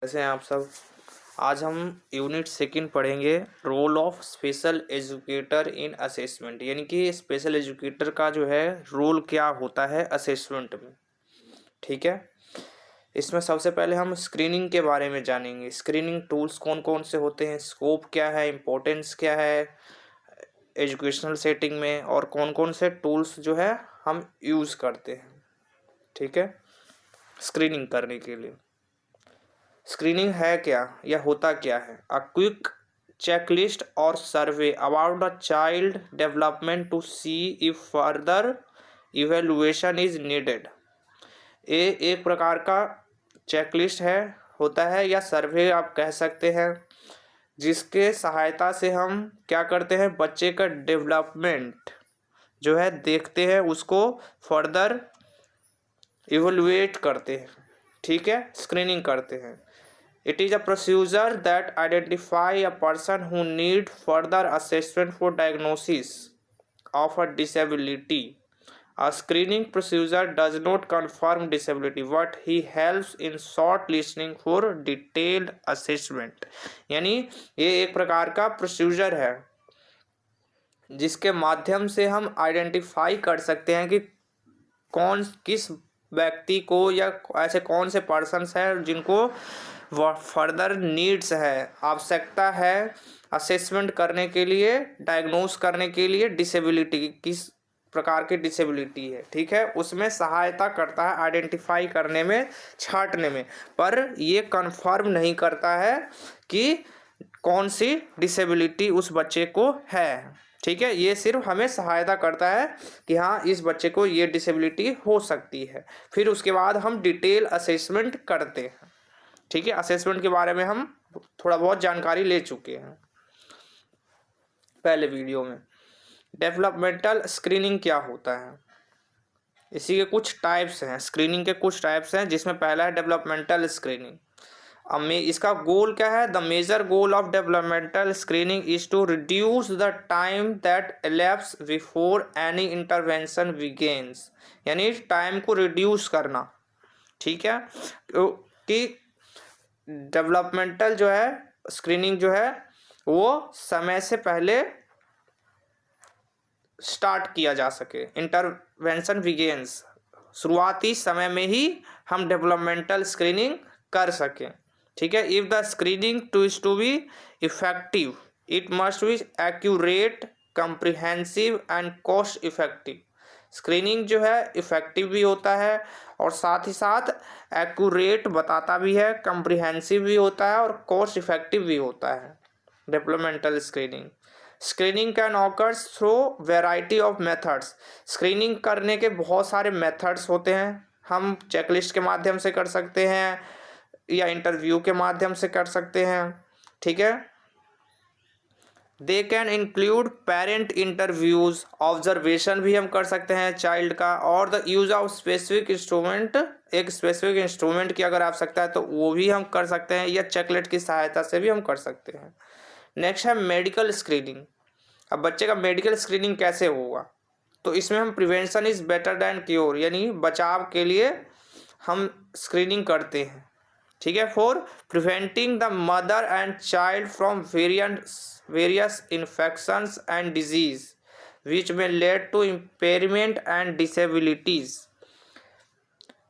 कैसे हैं आप सब। आज हम यूनिट सेकंड पढ़ेंगे role of special educator in assessment, यानी कि स्पेशल एजुकेटर का जो है रोल क्या होता है असेसमेंट में। ठीक है, इसमें सबसे पहले हम स्क्रीनिंग के बारे में जानेंगे। स्क्रीनिंग टूल्स कौन कौन से होते हैं, स्कोप क्या है, इम्पोर्टेंस क्या है एजुकेशनल सेटिंग में, और कौन कौन से टूल्स जो है हम यूज़ करते हैं। ठीक है, स्क्रीनिंग करने के लिए स्क्रीनिंग है क्या या होता क्या है। अ क्विक चेकलिस्ट और survey about the child development to see if further evaluation is needed. ये एक प्रकार का चेकलिस्ट है, होता है, या सर्वे आप कह सकते हैं, जिसके सहायता से हम क्या करते हैं, बच्चे का डेवलपमेंट जो है देखते हैं, उसको फर्दर इवेलुएट करते हैं। ठीक है, स्क्रीनिंग करते हैं। It is a procedure that identify a person who need further assessment for diagnosis of a disability. A screening procedure does not confirm disability, but he helps in short listening for detailed assessment. यानी ये एक प्रकार का procedure है जिसके माध्यम से हम आइडेंटिफाई कर सकते हैं कि किस व्यक्ति को या ऐसे कौन से पर्सन्स हैं जिनको फर्दर नीड्स है, आवश्यकता है असेसमेंट करने के लिए, डायग्नोस करने के लिए डिसेबिलिटी, किस प्रकार की डिसेबिलिटी है। ठीक है, उसमें सहायता करता है आइडेंटिफाई करने में, छांटने में, पर ये कंफर्म नहीं करता है कि कौन सी डिसेबिलिटी उस बच्चे को है। ठीक है, ये सिर्फ हमें सहायता करता है कि हाँ इस बच्चे को ये डिसेबिलिटी हो सकती है। फिर उसके बाद हम डिटेल असेसमेंट करते हैं। ठीक है, असेसमेंट के बारे में हम थोड़ा बहुत जानकारी ले चुके हैं पहले वीडियो में। डेवलपमेंटल स्क्रीनिंग क्या होता है, इसी के कुछ टाइप्स हैं, स्क्रीनिंग के कुछ टाइप्स हैं, जिसमें पहला है डेवलपमेंटल स्क्रीनिंग। अब में इसका गोल क्या है, the major goal of developmental screening is to reduce the time that elapse before any intervention begins, यानी टाइम को रिड्यूस करना। ठीक है, कि डेवलपमेंटल जो है स्क्रीनिंग जो है वो समय से पहले स्टार्ट किया जा सके। इंटरवेंशन बिगिंस, शुरुआती समय में ही हम डेवलपमेंटल स्क्रीनिंग कर सकें। ठीक है, if the screening to be effective it must be accurate, comprehensive and cost effective. Screening जो है इफेक्टिव भी होता है और साथ ही साथ एक्यूरेट बताता भी है, कम्प्रिहेंसिव भी होता है और कॉस्ट इफेक्टिव भी होता है। Developmental screening can occurs through variety of methods. Screening करने के बहुत सारे मेथड्स होते हैं, हम चेकलिस्ट के माध्यम से कर सकते हैं या इंटरव्यू के माध्यम से कर सकते हैं। ठीक है, they can include parent interviews, observation भी हम कर सकते हैं चाइल्ड का, और the use of specific instrument, एक स्पेसिफिक इंस्ट्रूमेंट की अगर आवश्यकता है तो वो भी हम कर सकते हैं, या चेकलेट की सहायता से भी हम कर सकते हैं। नेक्स्ट है मेडिकल स्क्रीनिंग। अब बच्चे का मेडिकल स्क्रीनिंग कैसे होगा, तो इसमें हम prevention is better than cure, यानी बचाव के लिए हम स्क्रीनिंग करते हैं। ठीक है, for preventing the mother and child from various infections and disease which may lead to impairment and disabilities.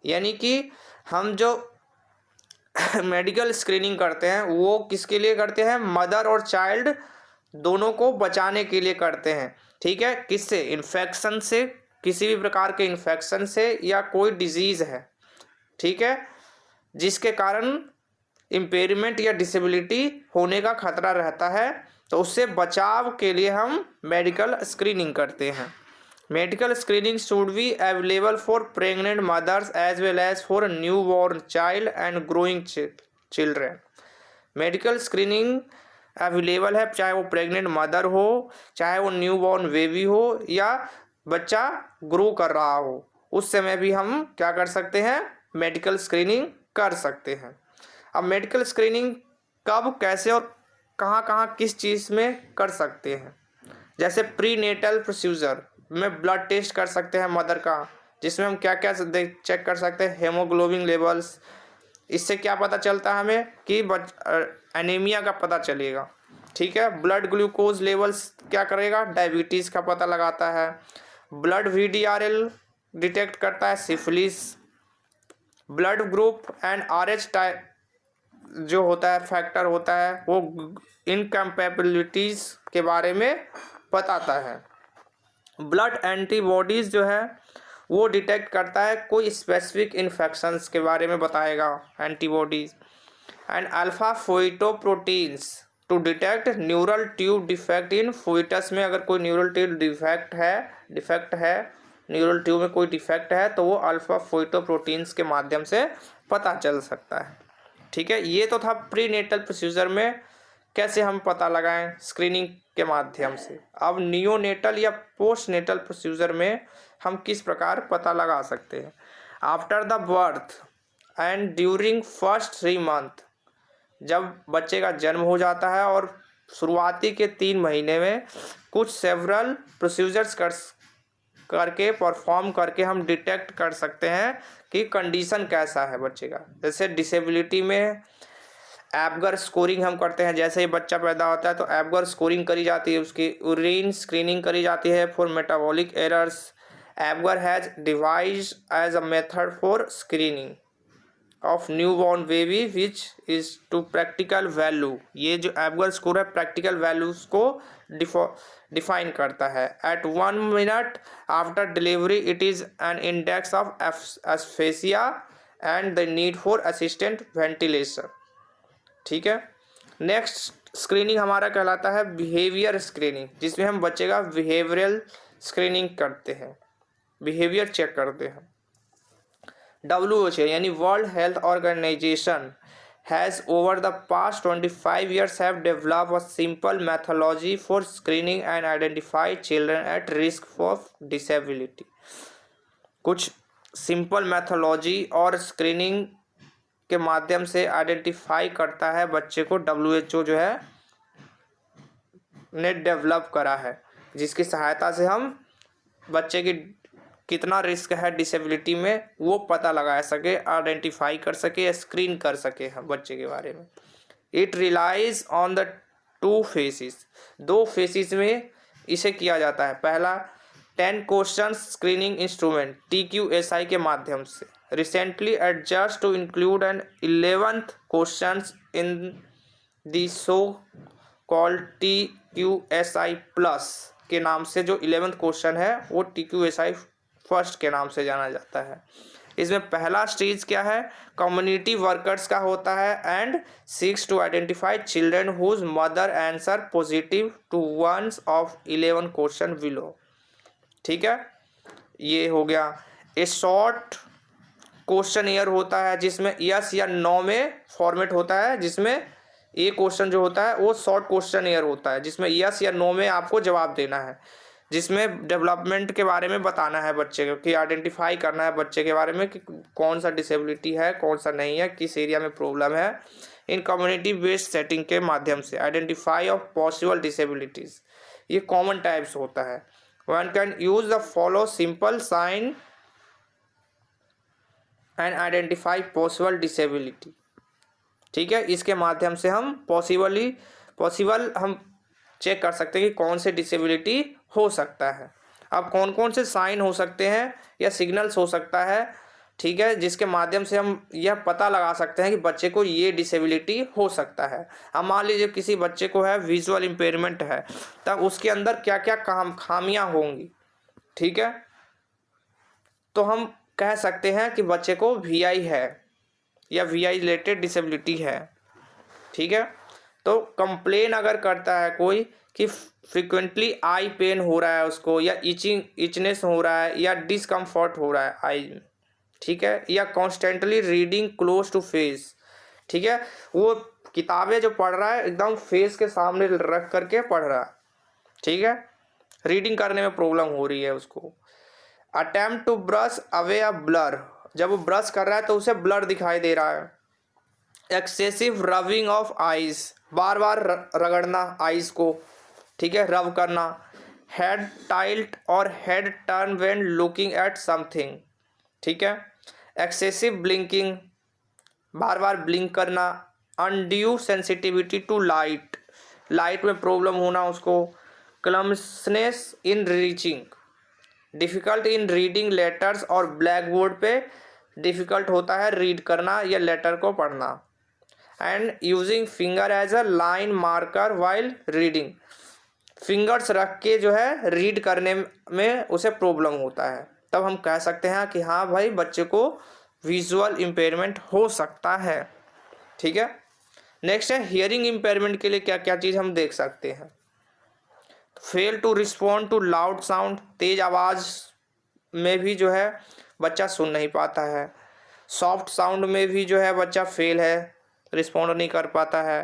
यानी कि हम जो मेडिकल स्क्रीनिंग करते हैं वो किसके लिए करते हैं, मदर और चाइल्ड दोनों को बचाने के लिए करते हैं। ठीक है, किससे, इन्फेक्शन से, किसी भी प्रकार के इन्फेक्शन से, या कोई डिजीज़ है, ठीक है, जिसके कारण इम्पेयरमेंट या डिसेबिलिटी होने का खतरा रहता है, तो उससे बचाव के लिए हम मेडिकल स्क्रीनिंग करते हैं। Medical screening should be available for pregnant mothers as well as for new born child and growing children. Medical screening available है, चाहे वो प्रेग्नेंट मदर हो, चाहे वो न्यू बॉर्न बेबी हो, या बच्चा ग्रो कर रहा हो, उस समय भी हम क्या कर सकते हैं, मेडिकल स्क्रीनिंग कर सकते हैं। अब मेडिकल स्क्रीनिंग कब, कैसे और कहाँ कहाँ किस चीज़ में कर सकते हैं, जैसे प्री नेटल प्रोसीजर में ब्लड टेस्ट कर सकते हैं मदर का, जिसमें हम क्या क्या चेक कर सकते हैं, हेमोग्लोबिन लेवल्स, इससे क्या पता चलता है हमें कि एनीमिया का पता चलेगा। ठीक है, ब्लड ग्लूकोज लेवल्स क्या करेगा, डायबिटीज़ का पता लगाता है। ब्लड VDRL डिटेक्ट करता है syphilis. Blood group and RH type जो होता है फैक्टर होता है वो इनकम्पेबिलिटीज़ के बारे में बताता है। ब्लड एंटीबॉडीज़ जो है वो डिटेक्ट करता है कोई स्पेसिफिक इन्फेक्शंस के बारे में बताएगा antibodies. And alpha fetoproteins to detect neural tube defect in fetus में अगर कोई न्यूरल ट्यूब डिफेक्ट है न्यूरल ट्यूब में कोई डिफेक्ट है तो वो अल्फा फोइटोप्रोटीन्स के माध्यम से पता चल सकता है। ठीक है, ये तो था प्रीनेटल प्रोसीजर में कैसे हम पता लगाएं स्क्रीनिंग के माध्यम से। अब नियोनेटल या पोस्टनेटल प्रोसीजर में हम किस प्रकार पता लगा सकते हैं। After the birth and during first 3 month, जब बच्चे का जन्म हो जाता है और शुरुआती के 3 महीने में कुछ सेवरल प्रोसीजर्स करके परफॉर्म करके हम डिटेक्ट कर सकते हैं कि कंडीशन कैसा है बच्चे का। जैसे डिसेबिलिटी में एबगर स्कोरिंग हम करते हैं, जैसे ही बच्चा पैदा होता है तो एबगर स्कोरिंग करी जाती है, उसकी यूरिन स्क्रीनिंग करी जाती है for metabolic errors. Apgar has devised as a method for screening of newborn baby which is to practical value. ये जो एबगर स्कोर है प्रैक्टिकल वैल्यूज़ को डिफाइन करता है। At 1 minute after delivery it is an index of asphyxia and the need for assistant ventilation. ठीक है, next screening हमारा कहलाता है बिहेवियर स्क्रीनिंग, जिसमें हम बच्चे का बिहेवियरल स्क्रीनिंग करते हैं, बिहेवियर चेक करते हैं। WHO यानी world health organisation has over the past 25 years have developed a simple methodology for screening and identify children at risk of disability। कुछ सिंपल मैथोलॉजी और स्क्रीनिंग के माध्यम से आइडेंटिफाई करता है बच्चे को WHO जो है ने डेवलप करा है, जिसकी सहायता से हम बच्चे की कितना रिस्क है डिसेबिलिटी में वो पता लगा सके, आइडेंटिफाई कर सके, स्क्रीन कर सके हम बच्चे के बारे में। It relies on the 2 phases, 2 phases में इसे किया जाता है। पहला 10 क्वेश्चन स्क्रीनिंग इंस्ट्रूमेंट TQSI के माध्यम से recently adjust to include an 11th question in the so called TQSI plus के नाम से। जो 11th क्वेश्चन है वो TQSI फर्स्ट के नाम से जाना जाता है। इसमें पहला स्टेज क्या है, कम्युनिटी वर्कर्स का होता है and seeks to identify children whose mother answer positive to ones of 11 question below. ठीक है, ये हो गया। ए शॉर्ट क्वेश्चन ईयर होता है जिसमें यस या नो में फॉर्मेट होता है, जिसमें ये क्वेश्चन जो होता है वो शॉर्ट क्वेश्चन ईयर होता है जिसमें यस या नो में आपको जवाब देना है, जिसमें डेवलपमेंट के बारे में बताना है बच्चे को, कि आइडेंटिफाई करना है बच्चे के बारे में कि कौन सा डिसेबिलिटी है कौन सा नहीं है, किस एरिया में प्रॉब्लम है। इन कम्युनिटी बेस्ड सेटिंग के माध्यम से आइडेंटिफाई ऑफ पॉसिबल डिसेबिलिटीज़, ये कॉमन टाइप्स होता है। One can use the follow simple sign and identify possible disability. ठीक है, इसके माध्यम से हम पॉसिबल हम चेक कर सकते हैं कि कौन से डिसेबिलिटी हो सकता है। अब कौन कौन से साइन हो सकते हैं या सिग्नल्स हो सकता है, ठीक है, जिसके माध्यम से हम यह पता लगा सकते हैं कि बच्चे को ये डिसेबिलिटी हो सकता है। अब मान लीजिए किसी बच्चे को है विजुअल इम्पेयरमेंट है, तब उसके अंदर क्या क्या खामियां होंगी। ठीक है, तो हम कह सकते हैं कि बच्चे को VI है या VI रिलेटेड डिसेबिलिटी है। ठीक है, तो कंप्लेन अगर करता है कोई कि फ्रिक्वेंटली आई पेन हो रहा है उसको, या इचनेस हो रहा है, या डिसकम्फर्ट हो रहा है आई में, ठीक है, या constantly reading close to face. ठीक है, वो किताबें जो पढ़ रहा है एकदम फेस के सामने रख करके पढ़ रहा है। ठीक है, रीडिंग करने में प्रॉब्लम हो रही है उसको। Attempt to brush away a blur, जब वो ब्रश कर रहा है तो उसे ब्लर दिखाई दे रहा है। एक्सेसिव रबिंग ऑफ आइज, बार बार रगड़ना आइज को, ठीक है, रब करना। हेड टाइल्ट और head turn when looking at something. ठीक है, एक्सेसिव ब्लिंकिंग, बार बार ब्लिंक करना, undue sensitivity to light, light में प्रॉब्लम होना उसको, clumsiness in reaching, difficult in reading letters और ब्लैक बोर्ड पे डिफ़िकल्ट होता है रीड करना या लेटर को पढ़ना, and using finger as a line marker while reading, fingers रख के जो है रीड करने में उसे प्रॉब्लम होता है, तब हम कह सकते हैं कि हाँ भाई बच्चे को विजुअल इम्पेयरमेंट हो सकता है। ठीक है, नेक्स्ट है हियरिंग इम्पेयरमेंट के लिए क्या क्या चीज़ हम देख सकते हैं। Fail to respond to loud sound, तेज आवाज़ में भी जो है बच्चा सुन नहीं पाता है, सॉफ्ट साउंड में भी जो है बच्चा फेल है, रिस्पॉन्ड नहीं कर पाता है।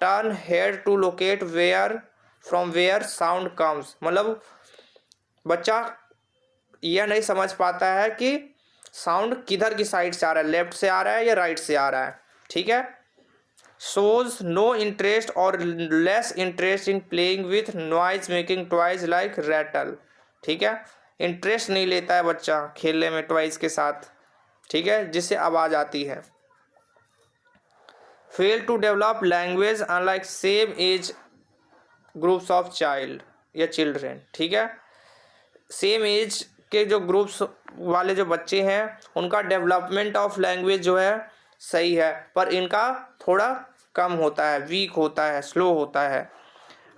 Turn head to locate where from where sound comes, मतलब बच्चा यह नहीं समझ पाता है कि साउंड किधर की साइड से आ रहा है, लेफ्ट से आ रहा है या राइट से आ रहा है। ठीक है, shows no interest or less interest in playing with noise making toys like rattle। ठीक है, इंटरेस्ट नहीं लेता है बच्चा खेलने में टॉयज के साथ, ठीक है, जिससे आवाज़ आती है। Fail to develop language unlike same age groups of child या चिल्ड्रेन। ठीक है, सेम एज के जो ग्रुप्स वाले जो बच्चे हैं उनका डेवलपमेंट ऑफ लैंग्वेज जो है सही है, पर इनका थोड़ा कम होता है, वीक होता है, स्लो होता है।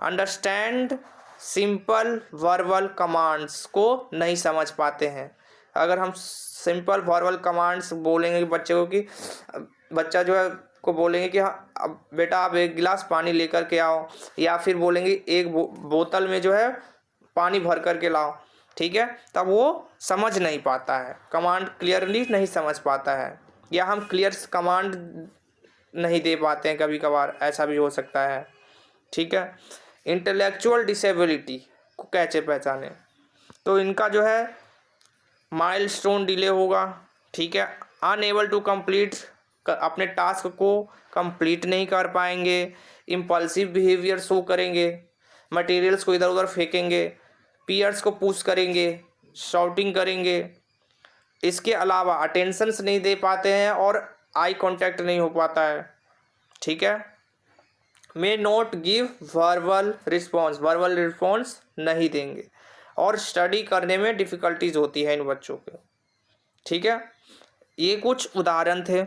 अंडरस्टैंड सिंपल वर्बल कमांड्स को नहीं समझ पाते हैं। अगर हम सिंपल वर्बल कमांड्स बोलेंगे बच्चे को कि बच्चा जो है को बोलेंगे कि हाँ अब बेटा आप एक गिलास पानी लेकर के आओ, या फिर बोलेंगे एक बोतल में जो है पानी भर कर के लाओ, ठीक है, तब वो समझ नहीं पाता है, कमांड क्लियरली नहीं समझ पाता है, या हम क्लियर कमांड नहीं दे पाते हैं, कभी कभार ऐसा भी हो सकता है। ठीक है, इंटेलेक्चुअल डिसेबिलिटी को कैसे पहचाने, तो इनका जो है माइलस्टोन डिले होगा। ठीक है, अनएबल टू कंप्लीट, अपने टास्क को कंप्लीट नहीं कर पाएंगे, इम्पल्सिव बिहेवियर शो करेंगे, मटेरियल्स को इधर उधर फेंकेंगे, पीयर्स को पुश करेंगे, शाउटिंग करेंगे। इसके अलावा अटेंशंस नहीं दे पाते हैं और आई कांटेक्ट नहीं हो पाता है। ठीक है, may not give verbal response नहीं देंगे, और स्टडी करने में डिफ़िकल्टीज होती है इन बच्चों के। ठीक है, ये कुछ उदाहरण थे।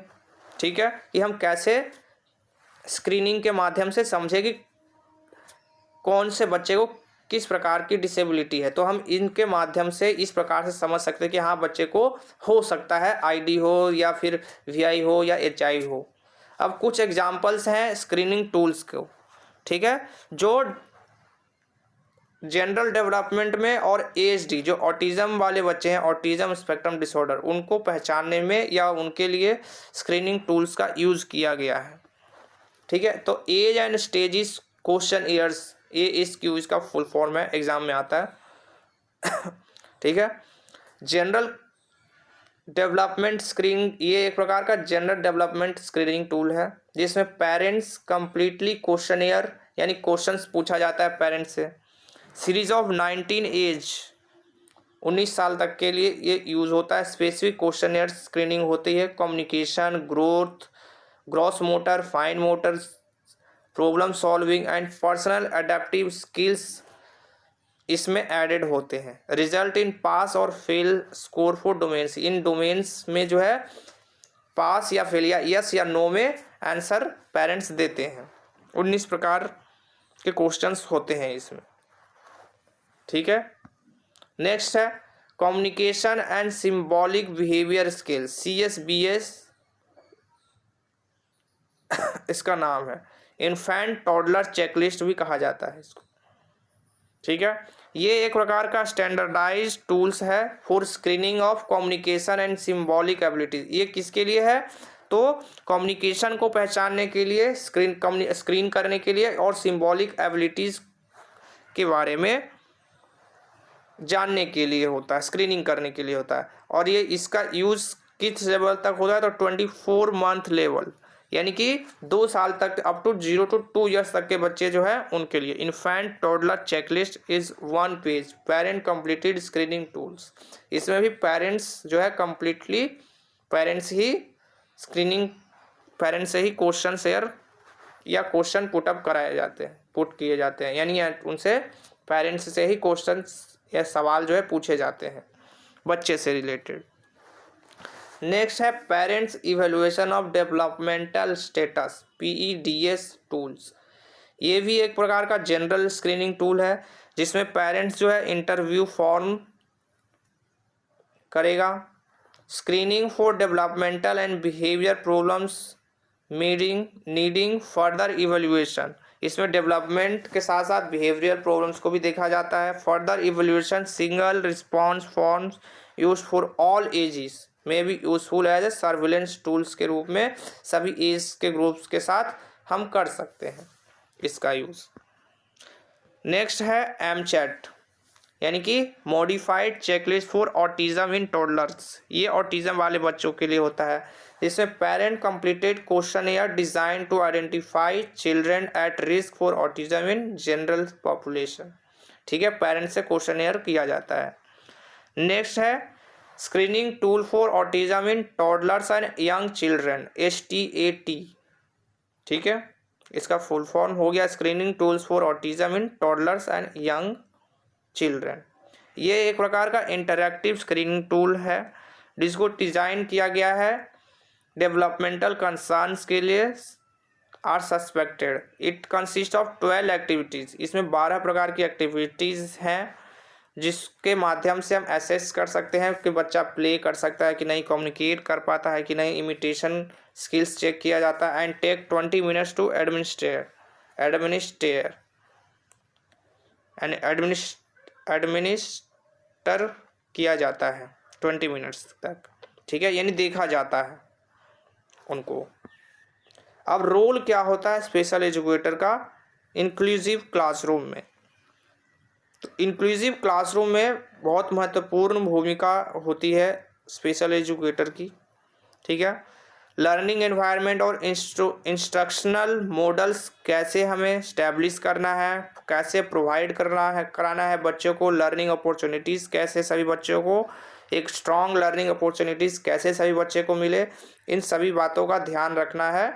ठीक है, कि हम कैसे स्क्रीनिंग के माध्यम से समझे कि कौन से बच्चे को किस प्रकार की डिसेबिलिटी है, तो हम इनके माध्यम से इस प्रकार से समझ सकते हैं कि हाँ बच्चे को हो सकता है आईडी हो या फिर वीआई हो या एचआई हो। अब कुछ एग्जांपल्स हैं स्क्रीनिंग टूल्स को। ठीक है, जो जनरल डेवलपमेंट में और एएसडी जो ऑटिज्म वाले बच्चे हैं, ऑटिज्म स्पेक्ट्रम डिसऑर्डर, उनको पहचानने में या उनके लिए स्क्रीनिंग टूल्स का यूज़ किया गया है। ठीक है, तो age and stages questionnaires, ये इस क्यू इसका फुल फॉर्म है, एग्जाम में आता है। ठीक है, जनरल डेवलपमेंट स्क्रीनिंग, ये एक प्रकार का जनरल डेवलपमेंट स्क्रीनिंग टूल है जिसमें पेरेंट्स कंप्लीटली क्वेश्चनियर यानी क्वेश्चंस पूछा जाता है पेरेंट्स से। सीरीज ऑफ 19 एज 19 साल तक के लिए ये यूज़ होता है। स्पेसिफिक क्वेश्चनियर स्क्रीनिंग होती है, communication, growth, gross motor, fine motor, problem solving and personal adaptive skills इसमें एडेड होते हैं। रिजल्ट इन पास और fail score for domains, in domains में जो है पास या फेल या यस या नो में आंसर पेरेंट्स देते हैं। 19 प्रकार के क्वेश्चंस होते हैं इसमें। ठीक है, नेक्स्ट है communication and symbolic behaviour skills, CSBS इसका नाम है। इन्फेंट टॉडलर चेकलिस्ट भी कहा जाता है इसको। ठीक है, ये एक प्रकार का स्टैंडर्डाइज टूल्स है for screening of communication and symbolic abilities. ये किसके लिए है, तो कम्युनिकेशन को पहचानने के लिए, स्क्रीन करने के लिए, और सिंबॉलिक एबिलिटीज के बारे में जानने के लिए होता है, स्क्रीनिंग करने के लिए होता है। और ये इसका यूज़ किस लेवल तक होता है, तो 24 मंथ लेवल, यानी कि 2 साल तक, अप टू 0 to 2 ईयर्स तक के बच्चे जो है उनके लिए। Infant toddler checklist is 1 page, parent completed screening tools. इसमें भी पेरेंट्स जो है कंप्लीटली पेरेंट्स ही स्क्रीनिंग पेरेंट्स से ही क्वेश्चन शेयर या क्वेश्चन पुटअप कराए जाते हैं, पुट किए जाते हैं, यानी उनसे पेरेंट्स से ही क्वेश्चन या सवाल जो है पूछे जाते हैं बच्चे से रिलेटेड। नेक्स्ट है parents evaluation of developmental status, PEDS tools. ये भी एक प्रकार का जनरल स्क्रीनिंग टूल है जिसमें पेरेंट्स जो है इंटरव्यू फॉर्म करेगा। Screening for developmental and behaviour problems needing further evaluation, इसमें डेवलपमेंट के साथ साथ बिहेवियर प्रॉब्लम्स को भी देखा जाता है। Further evaluation single response forms use for all ages में भी useful as a surveillance tools के रूप में सभी एज के ग्रुप्स के साथ हम कर सकते हैं इसका यूज़। नेक्स्ट है MCHAT, यानी कि modified checklist for autism in toddlers. ये ऑटिज्म वाले बच्चों के लिए होता है, जिसमें parent completed questionnaire design to identify children at risk for autism in general population. ठीक है, पेरेंट से क्वेश्चन एयर किया जाता है। नेक्स्ट है screening tool for autism in toddlers and young children, STAT। ठीक है, इसका फुल फॉर्म हो गया screening tools for autism in toddlers and young children. ये एक प्रकार का इंटरैक्टिव स्क्रीनिंग टूल है जिसको डिज़ाइन किया गया है डेवलपमेंटल कंसर्न्स के लिए are suspected. It consist of 12 activities, इसमें 12 प्रकार की एक्टिविटीज़ हैं जिसके माध्यम से हम एसेस कर सकते हैं कि बच्चा प्ले कर सकता है कि नहीं, कम्युनिकेट कर पाता है कि नहीं, इमिटेशन स्किल्स चेक किया जाता है। And take 20 minutes to administer किया जाता है 20 मिनट्स तक। ठीक है, यानी देखा जाता है उनको। अब रोल क्या होता है स्पेशल एजुकेटर का इंक्लूसिव क्लासरूम में? तो इंक्लूसिव क्लासरूम में बहुत महत्वपूर्ण भूमिका होती है स्पेशल एजुकेटर की। ठीक है, लर्निंग एनवायरनमेंट और इंस्ट्रक्शनल मॉडल्स कैसे हमें इस्टेब्लिश करना है, कैसे प्रोवाइड कराना है बच्चों को लर्निंग अपॉर्चुनिटीज़, कैसे सभी बच्चों को एक स्ट्रॉन्ग लर्निंग अपॉर्चुनिटीज़ कैसे सभी बच्चे को मिले, इन सभी बातों का ध्यान रखना है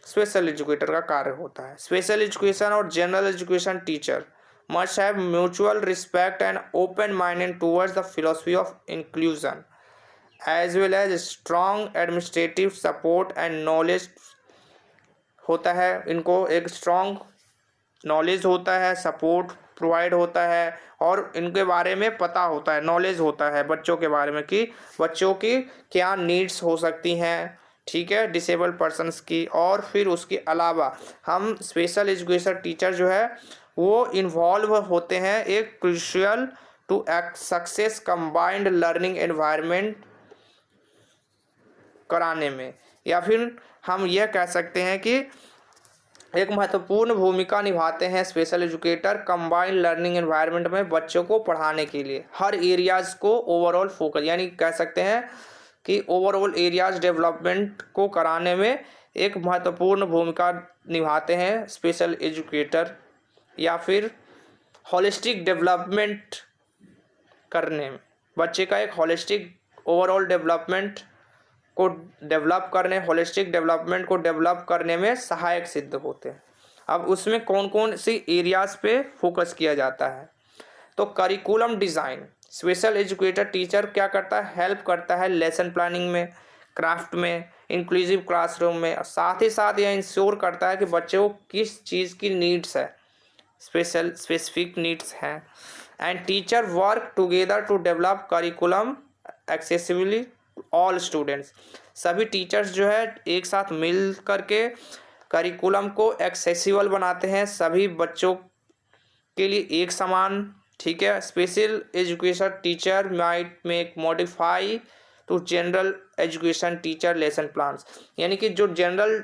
स्पेशल एजुकेटर का कार्य होता है। स्पेशल एजुकेशन और general education teacher must have mutual respect and open-minded towards the philosophy of inclusion, as well as strong administrative support and knowledge होता है। इनको एक strong knowledge होता है, support प्रोवाइड होता है और इनके बारे में पता होता है, नॉलेज होता है बच्चों के बारे में कि बच्चों की क्या नीड्स हो सकती हैं, ठीक है, डिसेबल पर्सनस की। और फिर उसके अलावा हम स्पेशल एजुकेशन टीचर जो है वो इन्वॉल्व होते हैं एक crucial to success combined learning environment कराने में, या फिर हम यह कह सकते हैं कि एक महत्वपूर्ण भूमिका निभाते हैं special educator combined learning environment में बच्चों को पढ़ाने के लिए हर एरियाज़ को ओवरऑल फोकस, यानी कह सकते हैं कि ओवरऑल एरियाज डेवलपमेंट को कराने में एक महत्वपूर्ण भूमिका निभाते हैं स्पेशल एजुकेटर, या फिर होलिस्टिक डेवलपमेंट करने में बच्चे का एक होलिस्टिक ओवरऑल डेवलपमेंट को डेवलप करने, होलिस्टिक डेवलपमेंट को डेवलप करने में सहायक सिद्ध होते हैं। अब उसमें कौन कौन सी एरियाज़ पे फोकस किया जाता है? तो curriculum design, special educator teacher क्या करता है, हेल्प करता है लेसन प्लानिंग में, क्राफ्ट में, इंक्लूसिव क्लासरूम में, और साथ ही साथ यह इंश्योर करता है कि बच्चे को किस चीज़ की नीड्स है, स्पेसिफिक नीड्स हैं। And teacher work together to develop curriculum accessibly all students, सभी टीचर्स जो है एक साथ मिल करके करिकुलम को एक्सेसिबल बनाते हैं सभी बच्चों के लिए एक समान। ठीक है, special education teacher might make modify to general education teacher lesson plans, यानी कि जो जनरल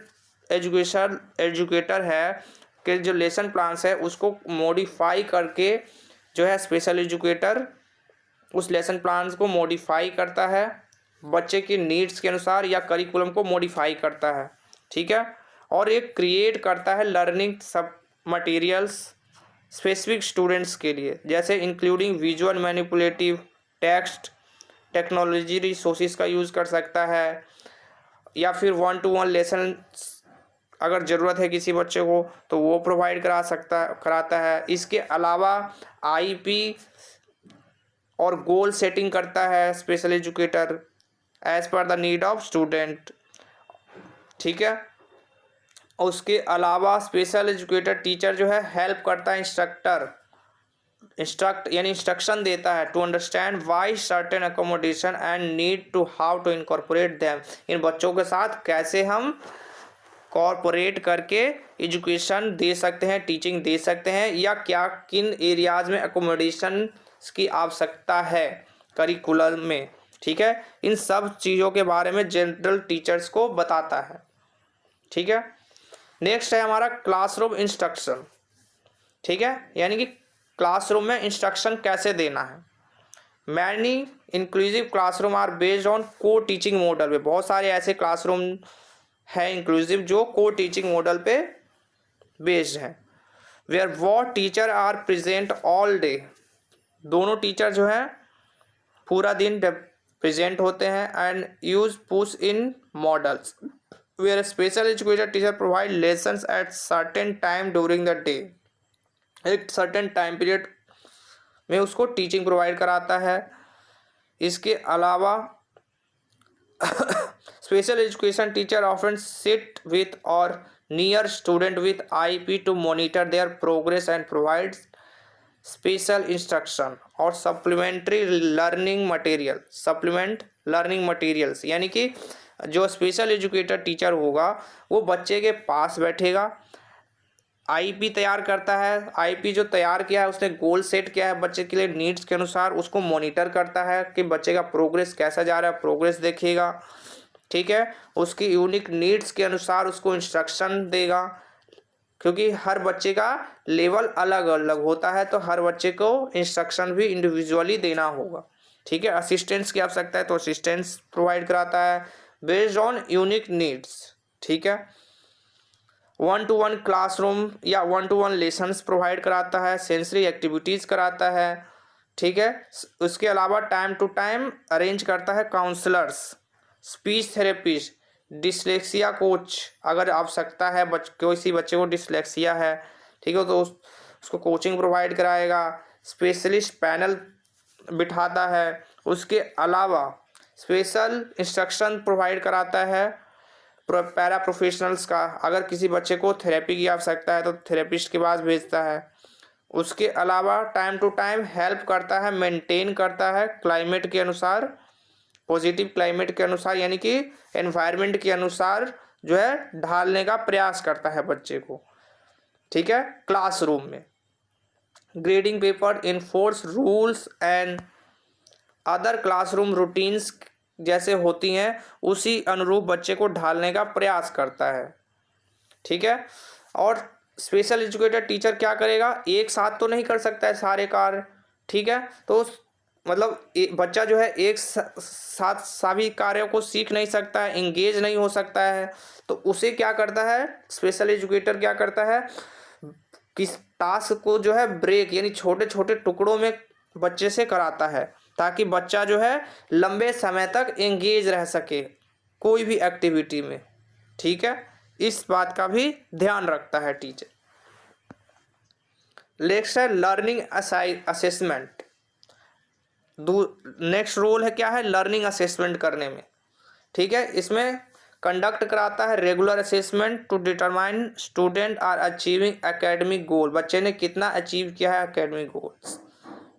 एजुकेटर है कि जो लेसन प्लान्स है उसको मॉडिफाई करके जो है स्पेशल एजुकेटर उस लेसन प्लान्स को मॉडिफाई करता है बच्चे की नीड्स के अनुसार, या करिकुलम को मॉडिफाई करता है। ठीक है, और एक क्रिएट करता है लर्निंग सब मटेरियल्स स्पेसिफिक स्टूडेंट्स के लिए, जैसे including visual manipulative text, technology resources का यूज़ कर सकता है, या फिर 1-to-1 लेसन अगर ज़रूरत है किसी बच्चे को तो वो प्रोवाइड कराता है। इसके अलावा आईपी और गोल सेटिंग करता है special educator as per the need of student, ठीक है। उसके अलावा स्पेशल एजुकेटर टीचर जो है हेल्प करता है इंस्ट्रक्शन देता है to understand why certain accommodation and need to how to incorporate them. इन बच्चों के साथ कैसे हम कॉर्पोरेट करके एजुकेशन दे सकते हैं, टीचिंग दे सकते हैं, या क्या किन एरियाज़ में अकोमोडेशन की आवश्यकता है करिकुलम में, ठीक है। इन सब चीज़ों के बारे में जनरल टीचर्स को बताता है, ठीक है। नेक्स्ट है हमारा क्लासरूम इंस्ट्रक्शन, ठीक है, यानी कि क्लासरूम में इंस्ट्रक्शन कैसे देना है। Many inclusive classroom are based on co teaching model पे, बहुत सारे ऐसे क्लासरूम है इंक्लूसिव जो को टीचिंग मॉडल पे बेस्ड है। वेयर वो teacher are present all day, दोनों टीचर जो है पूरा दिन प्रेजेंट होते हैं। And use push in models where special educator teacher provide lessons at certain time during the day, एक सर्टेन टाइम पीरियड में उसको टीचिंग प्रोवाइड कराता है। इसके अलावा special education teacher often sit with or near student with IP to monitor their progress and provide special instruction और supplementary learning materials, यानी कि जो स्पेशल एजुकेटर टीचर होगा वो बच्चे के पास बैठेगा, आईपी तैयार करता है, आईपी जो तैयार किया है उसने गोल सेट किया है बच्चे के लिए नीड्स के अनुसार, उसको मॉनिटर करता है कि बच्चे का प्रोग्रेस कैसा जा रहा है, प्रोग्रेस देखेगा, ठीक है। उसकी यूनिक नीड्स के अनुसार उसको इंस्ट्रक्शन देगा, क्योंकि हर बच्चे का लेवल अलग अलग होता है तो हर बच्चे को इंस्ट्रक्शन भी इंडिविजुअली देना होगा, ठीक है। असिस्टेंस की आवश्यकता है तो असिस्टेंस प्रोवाइड कराता है बेस्ड ऑन यूनिक नीड्स, ठीक है। 1-to-1 क्लासरूम या 1-to-1 लेसन्स प्रोवाइड कराता है, सेंसरी एक्टिविटीज़ कराता है, ठीक है। उसके अलावा टाइम टू टाइम अरेंज करता है counsellors, speech therapist, dyslexia coach, अगर आवश्यकता है किसी बच्चे को डिसलेक्सिया है, ठीक है, तो उसको कोचिंग प्रोवाइड कराएगा, स्पेशलिस्ट पैनल बिठाता है। उसके अलावा स्पेशल इंस्ट्रक्शन प्रोवाइड कराता है पैरा प्रोफेशनल्स का, अगर किसी बच्चे को थेरेपी की आवश्यकता है तो थेरेपिस्ट के पास भेजता है। उसके अलावा टाइम टू टाइम हेल्प करता है, मेंटेन करता है क्लाइमेट के अनुसार, पॉजिटिव क्लाइमेट के अनुसार, यानी कि एनवायरनमेंट के अनुसार जो है ढालने का प्रयास करता है बच्चे को, ठीक है, क्लासरूम में। Grading paper enforce rules and other classroom routines जैसे होती हैं उसी अनुरूप बच्चे को ढालने का प्रयास करता है, ठीक है। और स्पेशल एजुकेटर टीचर क्या करेगा, एक साथ तो नहीं कर सकता है सारे कार्य, ठीक है, तो मतलब बच्चा जो है एक साथ सभी कार्यों को सीख नहीं सकता है, इंगेज नहीं हो सकता है, तो उसे क्या करता है स्पेशल एजुकेटर, क्या करता है किस टास्क को जो है ब्रेक यानी छोटे छोटे टुकड़ों में बच्चे से कराता है, ताकि बच्चा जो है लंबे समय तक एंगेज रह सके कोई भी एक्टिविटी में, ठीक है। इस बात का भी ध्यान रखता है टीचर। नेक्स्ट है लर्निंग असेसमेंट। नेक्स्ट रोल है क्या है, लर्निंग असेसमेंट करने में, ठीक है। इसमें कंडक्ट कराता है regular assessment to determine student are achieving academic goal, बच्चे ने कितना अचीव किया है एकेडमिक गोल्स,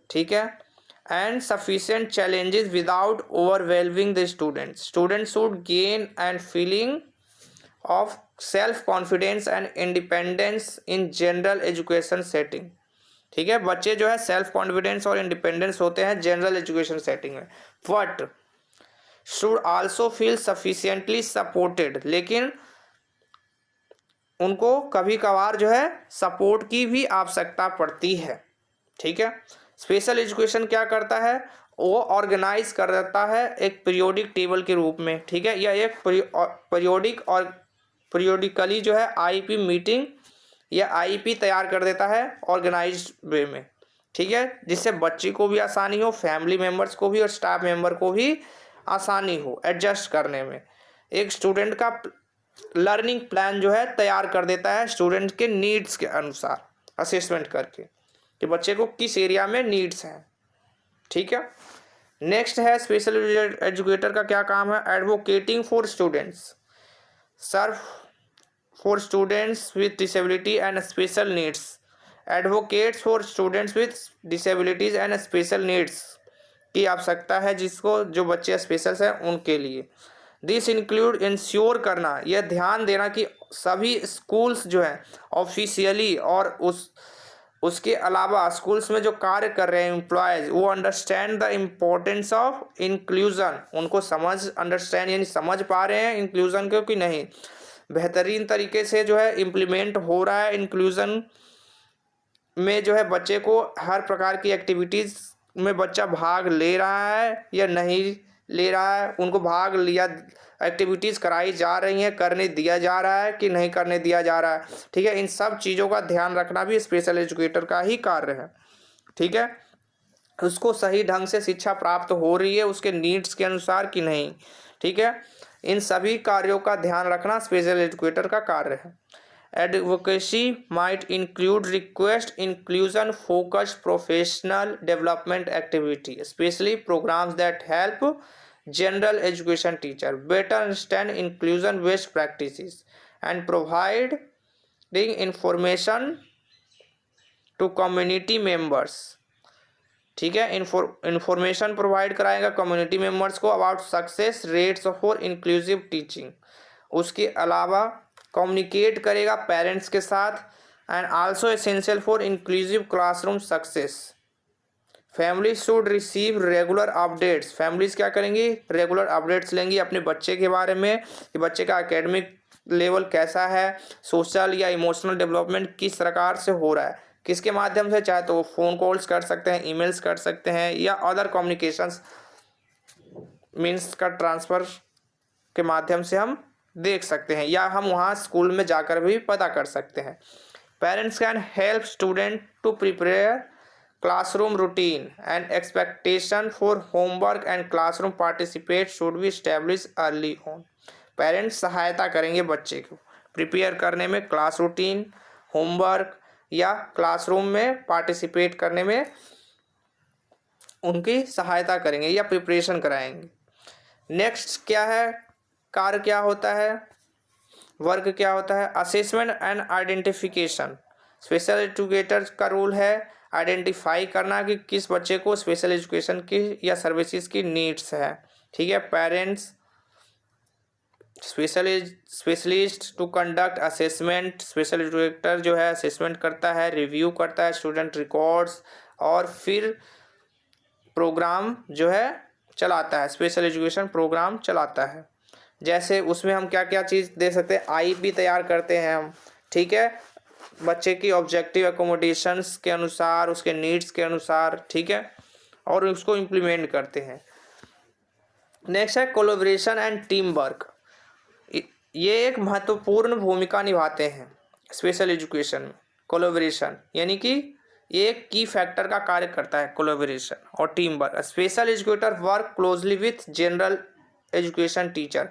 ठीक है। And sufficient challenges without overwhelming the student should gain and feeling of self confidence and independence in general education setting, ठीक है। बच्चे जो है सेल्फ कॉन्फिडेंस और इंडिपेंडेंस होते हैं जनरल एजुकेशन सेटिंग में, but should also feel sufficiently supported, लेकिन उनको कभी कभार जो है सपोर्ट की भी आवश्यकता पड़ती है, ठीक है। स्पेशल एजुकेशन क्या करता है, वो ऑर्गेनाइज कर देता है एक पीरियोडिक टेबल के रूप में, ठीक है, या एक पीरियोडिक और पीरियोडिकली जो है आईपी मीटिंग या आईपी तैयार कर देता है ऑर्गेनाइज्ड वे में, ठीक है, जिससे बच्चे को भी आसानी हो, फैमिली मेम्बर्स को भी और स्टाफ मेंबर को भी आसानी हो एडजस्ट करने में। एक स्टूडेंट का लर्निंग प्लान जो है तैयार कर देता है स्टूडेंट के नीड्स के अनुसार, असेसमेंट करके कि बच्चे को किस एरिया में नीड्स हैं। ठीक है, नेक्स्ट है स्पेशल एजुकेटर का क्या काम है, advocating for students, serve for students with disability and special needs, advocates for students with disabilities and special needs की आवश्यकता है जिसको जो बच्चे स्पेशल हैं उनके लिए। दिस इंक्लूड इंश्योर करना, यह ध्यान देना कि सभी स्कूल्स जो हैं ऑफिशियली और उसके अलावा स्कूल्स में जो कार्य कर रहे हैं एम्प्लॉयज़ वो understand the importance of inclusion, उनको अंडरस्टैंड यानी समझ पा रहे हैं इंक्लूज़न को कि नहीं, बेहतरीन तरीके से जो है इम्प्लीमेंट हो रहा है इंक्लूज़न में, जो है बच्चे को हर प्रकार की एक्टिविटीज़ में बच्चा भाग ले रहा है या नहीं ले रहा है, उनको भाग लिया एक्टिविटीज़ कराई जा रही हैं, करने दिया जा रहा है कि नहीं करने दिया जा रहा है। ठीक है, इन सब चीज़ों का ध्यान रखना भी स्पेशल एजुकेटर का ही कार्य है। ठीक है, उसको सही ढंग से शिक्षा प्राप्त हो रही है उसके नीड्स के अनुसार कि नहीं। ठीक है, इन सभी कार्यों का ध्यान रखना स्पेशल एजुकेटर का कार्य है। Advocacy might include request inclusion focused professional development activity, especially programs that help general education teacher better understand inclusion based practices and providing information to community members। ठीक है, इंफॉर्मेशन प्रोवाइड कराएगा community members को about success rates for inclusive teaching, उसके अलावा communicate करेगा parents के साथ and also essential for inclusive classroom success. Family should receive regular updates, families क्या करेंगी, रेगुलर अपडेट्स लेंगी अपने बच्चे के बारे में कि बच्चे का एकेडमिक लेवल कैसा है, सोशल या इमोशनल डेवलपमेंट किस प्रकार से हो रहा है, किसके माध्यम से, चाहे तो वो फ़ोन कॉल्स कर सकते हैं, ईमेल्स कर सकते हैं या अदर कम्युनिकेशंस मीन्स का ट्रांसफ़र के माध्यम से हम देख सकते हैं या हम वहाँ स्कूल में जाकर भी पता कर सकते हैं। Parents can help student to prepare classroom routine and expectation for homework and classroom participate should be establish early on. Parents सहायता करेंगे बच्चे को प्रिपेयर करने में, क्लास रूटीन, होमवर्क या क्लासरूम में पार्टिसिपेट करने में उनकी सहायता करेंगे या प्रिपरेशन कराएंगे। नेक्स्ट क्या है, कार्य क्या होता है, वर्क क्या होता है, assessment and identification. Special educator का रोल है आइडेंटिफाई करना कि किस बच्चे को स्पेशल एजुकेशन की या सर्विसेज की नीड्स है। ठीक है, parents specialist to conduct assessment, special educator जो है असेसमेंट करता है, रिव्यू करता है स्टूडेंट रिकॉर्ड्स और फिर प्रोग्राम जो है चलाता है, स्पेशल एजुकेशन प्रोग्राम चलाता है। जैसे उसमें हम क्या क्या चीज़ दे सकते हैं, आईपी तैयार करते हैं हम। ठीक है, बच्चे की ऑब्जेक्टिव एकोमोडेशंस के अनुसार, उसके नीड्स के अनुसार। ठीक है, और उसको इम्प्लीमेंट करते हैं। नेक्स्ट है कोलैबोरेशन एंड टीम वर्क। ये एक महत्वपूर्ण भूमिका निभाते हैं स्पेशल एजुकेशन में। कोलैबोरेशन यानी कि ये एक की फैक्टर का कार्य करता है, कोलैबोरेशन और team work. Special educator work closely with general education teacher,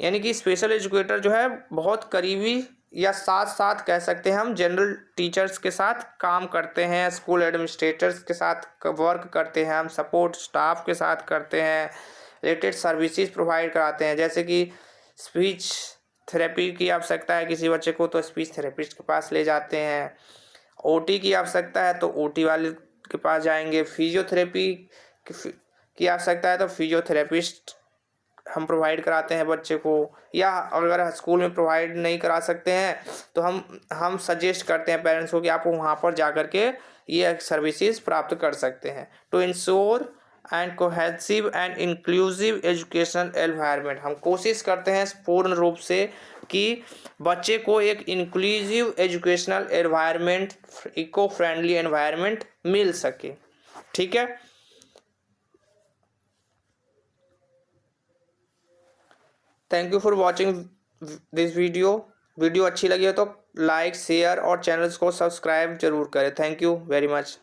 यानी कि स्पेशल एजुकेटर जो है बहुत करीबी या साथ साथ कह सकते हैं हम जनरल टीचर्स के साथ काम करते हैं, स्कूल एडमिनिस्ट्रेटर्स के साथ वर्क करते हैं, हम सपोर्ट स्टाफ के साथ करते हैं, रिलेटेड सर्विसेज प्रोवाइड कराते हैं। जैसे कि स्पीच थेरेपी की आवश्यकता है किसी बच्चे को तो स्पीच थेरेपिस्ट के पास ले जाते हैं, ओटी की आवश्यकता है तो ओटी वाले के पास जाएंगे, फिजियोथेरेपी की आवश्यकता है तो फिजियोथेरेपिस्ट हम प्रोवाइड कराते हैं बच्चे को, या अगर स्कूल में प्रोवाइड नहीं करा सकते हैं तो हम सजेस्ट करते हैं पेरेंट्स को कि आप वहाँ पर जा कर के ये सर्विसेज प्राप्त कर सकते हैं। To ensure and cohesive and inclusive educational environment, हम कोशिश करते हैं पूर्ण रूप से कि बच्चे को एक inclusive educational environment, eco friendly environment मिल सके। ठीक है, thank you for watching this video अच्छी लगी हो तो लाइक, शेयर और चैनल्स को सब्सक्राइब जरूर करें। Thank you very much.